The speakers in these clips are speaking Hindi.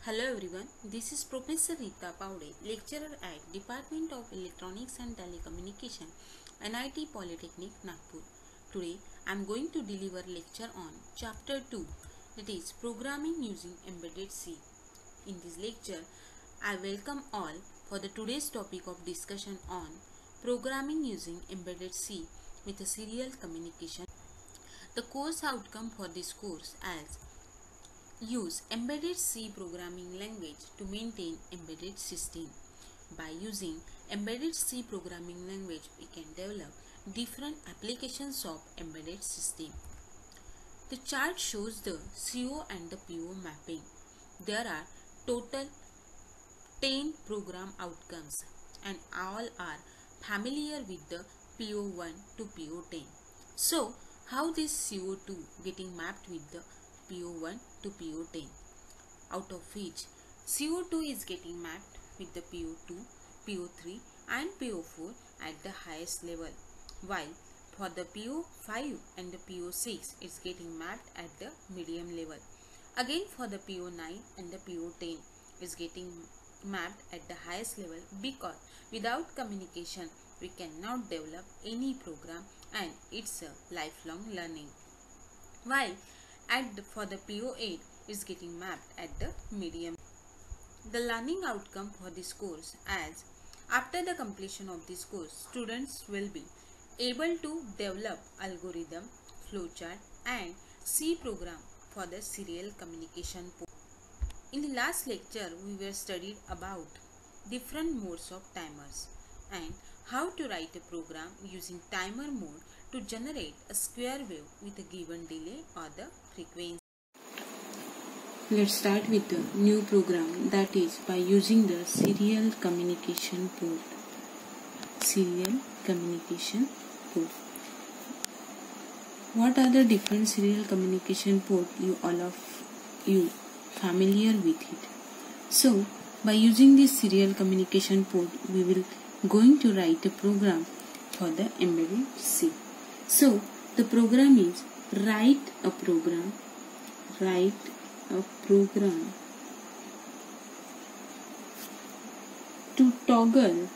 Hello everyone, this is Professor Rita Paude, lecturer at Department of Electronics and Telecommunication, NIT Polytechnic, Nagpur. Today I am going to deliver lecture on Chapter 2, that is Programming Using Embedded C. In this lecture, I welcome all for the today's topic of discussion on Programming Using Embedded C with a serial communication. The course outcome for this course as use embedded C programming language to maintain embedded system. By using embedded C programming language, we can develop different applications of embedded system. The chart shows the CO and the PO mapping. There are total 10 program outcomes and all are familiar with the PO1 to PO10. So, how this CO2 getting mapped with the PO1 to PO10, out of which CO2 is getting mapped with the PO2, PO3 and PO4 at the highest level, while for the PO5 and the PO6 it's getting mapped at the medium level. Again for the PO9 and the PO10 is getting mapped at the highest level, because without communication we cannot develop any program and it's a lifelong learning. While for the PO8 is getting mapped at the medium. The learning outcome for this course as after the completion of this course, students will be able to develop algorithm, flowchart and C program for the serial communication port. In the last lecture, we were studied about different modes of timers and how to write a program using timer mode to generate a square wave with a given delay or the frequency. Let's start with the new program, that is by using the serial communication port. Serial communication port. What are the different serial communication port? All of you familiar with it. So by using this serial communication port, we will going to write a program for the embedded C. So the program is write a program to toggle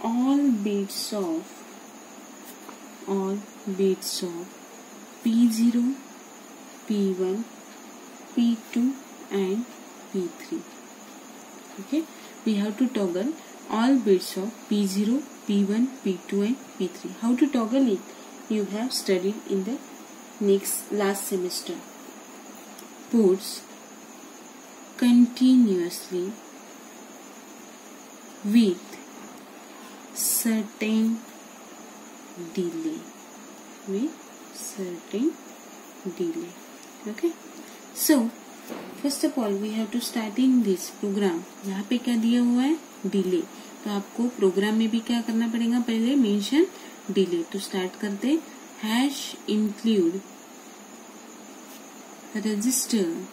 all bits of P0, P1, P2 and P3. Okay, we have to toggle all bits of P0, P1, P2 and P3. How to toggle it? You have studied in the last semester. Ports continuously with certain delay. Okay. So first of all we have to starting this program. यहाँ पे क्या दिया हुआ है? डिले. तो आपको प्रोग्राम में भी क्या करना पड़ेगा? पहले मेंशन डिले. तो स्टार्ट करते hash include register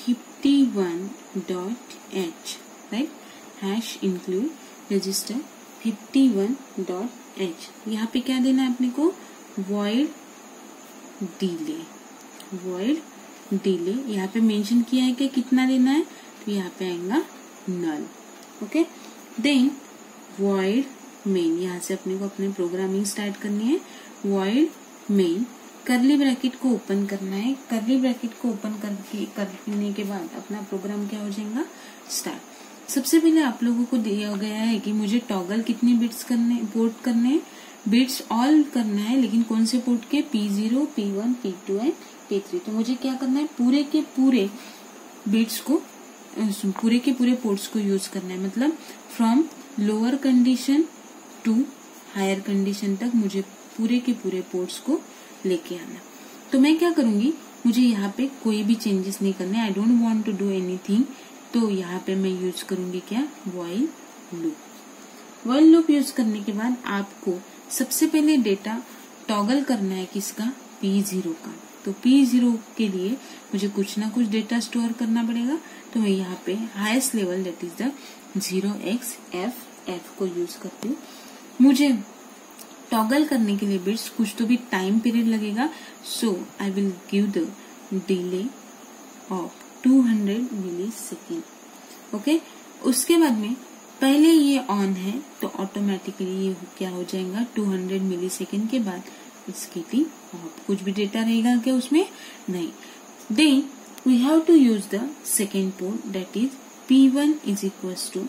51.h, right. Hash include register 51.h. यहाँ पे क्या देना है अपने को? Void delay. यहाँ पे मेंशन किया है कि कितना देना है, तो यहाँ पे आएगा null. Okay. Then void main. यहाँ से अपने को अपने प्रोग्रामिंग स्टार्ट करनी है. वॉइड मेन, करली ब्रैकेट को ओपन करना है. करली ब्रैकेट को ओपन करने के बाद अपना प्रोग्राम क्या हो जाएगा? स्टार्ट. सबसे पहले आप लोगों को दिया गया है कि मुझे टॉगल कितने बिट्स पोर्ट करने हैं? बिट्स ऑल करना है, लेकिन कौन से पोर्ट के? P0, P1, P2 and P3. तो मुझे क्या करना है? पूरे के पूरे बिट्स को, पूरे के पूरे पोर्ट्स को यूज करना है. मतलब from lower condition to higher condition तक मुझे पूरे के पूरे पोर्ट्स को लेके आना. तो मैं क्या करूंगी? मुझे यहाँ पे कोई भी चेंजेस नहीं करने. I don't want to do anything. तो यहाँ पे मैं यूज करूंगी क्या? While loop. While loop use करने के बाद आपको सबसे पहले डेटा टॉगल करना है. किसका? P0 का. तो P0 के लिए मुझे कुछ ना कुछ डेटा स्टोर करना पड़ेगा. तो मैं यहाँ पे highest level, that is the 0xF को यूज करती हूँ. मुझे टॉगल करने के लिए बिट्स कुछ तो भी टाइम पीरियड लगेगा, so I will give the delay of 200 millisecond. Okay, उसके बाद में पहले ये ऑन है तो ऑटोमेटिकली ये क्या हो जाएगा, 200 मिली सेकेंड के बाद इट्स गेटिंग ऑफ. कुछ भी डेटा रहेगा क्या उसमें? नहीं. Then we have to use the second port, that is P1 is equals to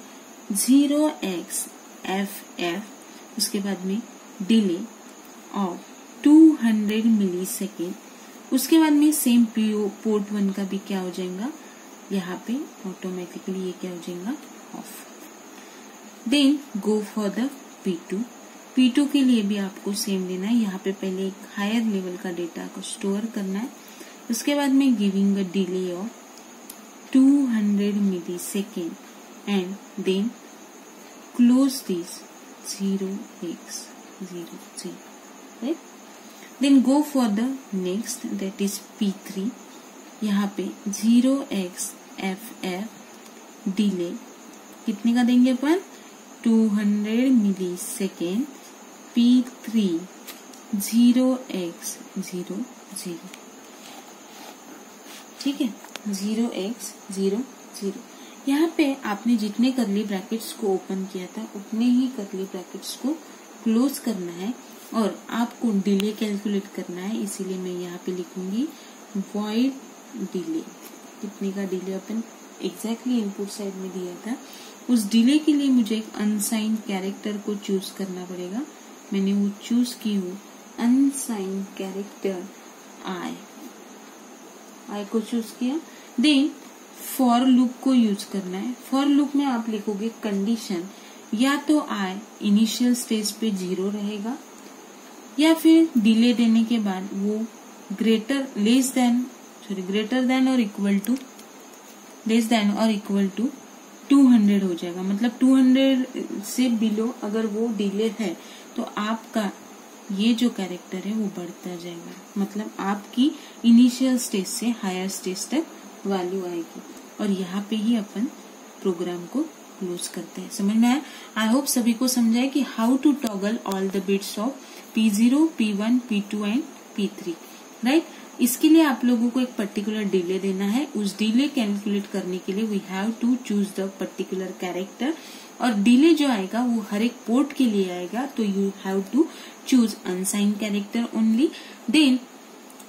0x FF. उसके बाद में डिले ऑफ 200 मिली सेकेंड. उसके बाद में सेम पोर्ट 1 का भी क्या हो जाएगा, यहाँ पे ऑटोमेटिकली ये क्या हो जाएगा, off. Then go for the P2. P2 के लिए भी आपको सेम लेना है. यहाँ पे पहले एक हायर लेवल का डेटा को स्टोर करना है. उसके बाद में giving a delay of 200 millisecond and then close this 0x00, right? Then go for the next, that is P3. यहाँ पे 0x FF डिले कितने का देंगे अपन, 200 मिली सेकेंड. P3 0x00, ठीक है, 0x00. यहाँ पे आपने जितने करली ब्रैकेट्स को ओपन किया था उतने ही करली ब्रैकेट्स को क्लोज करना है और आपको डिले कैलकुलेट करना है. इसीलिए मैं यहाँ पे लिखूंगी void डिले. कितने का डिले अपन एग्जैक्टली इनपुट साइड में दिया था, उस डिले के लिए मुझे एक अनसाइंड कैरेक्टर को चूज करना पड़ेगा. मैंने वो चूज की हूँ अनसाइंड कैरेक्टर आई को चूज किया. देन फॉर लूप को यूज करना है. फॉर लूप में आप लिखोगे कंडीशन, या तो आई इनिशियल स्टेज पे 0 रहेगा या फिर डिले देने के बाद वो ग्रेटर देन और इक्वल टू 200 हो जाएगा. मतलब 200 से बिलो अगर वो डिले है तो आपका ये जो कैरेक्टर है वो बढ़ता जाएगा. मतलब आपकी इनिशियल स्टेज से हायर स्टेज तक वैल्यू आएगी. और यहाँ पे ही अपन प्रोग्राम को क्लोज करते हैं. समझ में आया? आई होप सभी को समझा है कि how to toggle all the bits of P0, P1, P2 and P3, right. इसके लिए आप लोगों को एक पर्टिकुलर डिले देना है. उस डिले कैलकुलेट करने के लिए we have to choose the particular character. और डिले जो आएगा वो हर एक पोर्ट के लिए आएगा, तो you have to choose unsigned character only. Then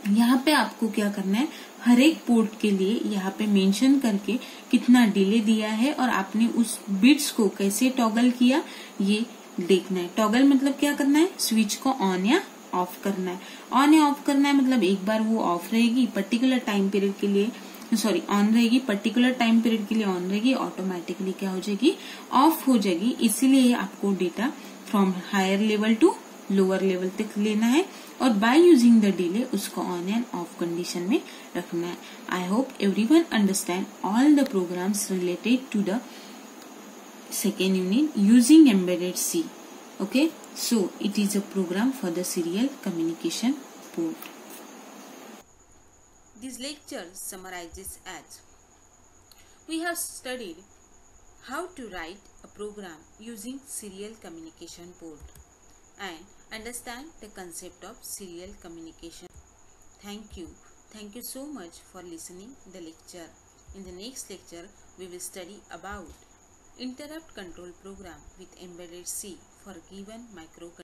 यहाँ पे आपको क्या करना है, हर एक पोर्ट के लिए यहाँ पे मेंशन करके कितना डिले दिया है और आपने उस बिट्स को कैसे टॉगल किया ये देखना है. टॉगल मतलब क्या करना है, स्विच को ऑन या ऑफ करना है. ऑन या ऑफ करना है मतलब एक बार वो ऑफ रहेगी पर्टिकुलर टाइम पीरियड के लिए, ऑन रहेगी पर्टिकुलर टाइम पीरियड के लिए ऑन रहेगी, ऑटोमेटिकली क्या हो जाएगी, ऑफ हो जाएगी. इसीलिए आपको data from higher level to lower level तक लेना है और बाय यूजिंग द डिले उसको ऑन एंड ऑफ कंडीशन में रखना है. I hope everyone understand all the programs related to the second unit using embedded C. Okay, so it is a program for the serial communication port. This lecture summarizes as we have studied how to write a program using serial communication port and understand the concept of serial communication. Thank you so much for listening the lecture. In the next lecture we will study about interrupt control program with embedded C for given microcontroller.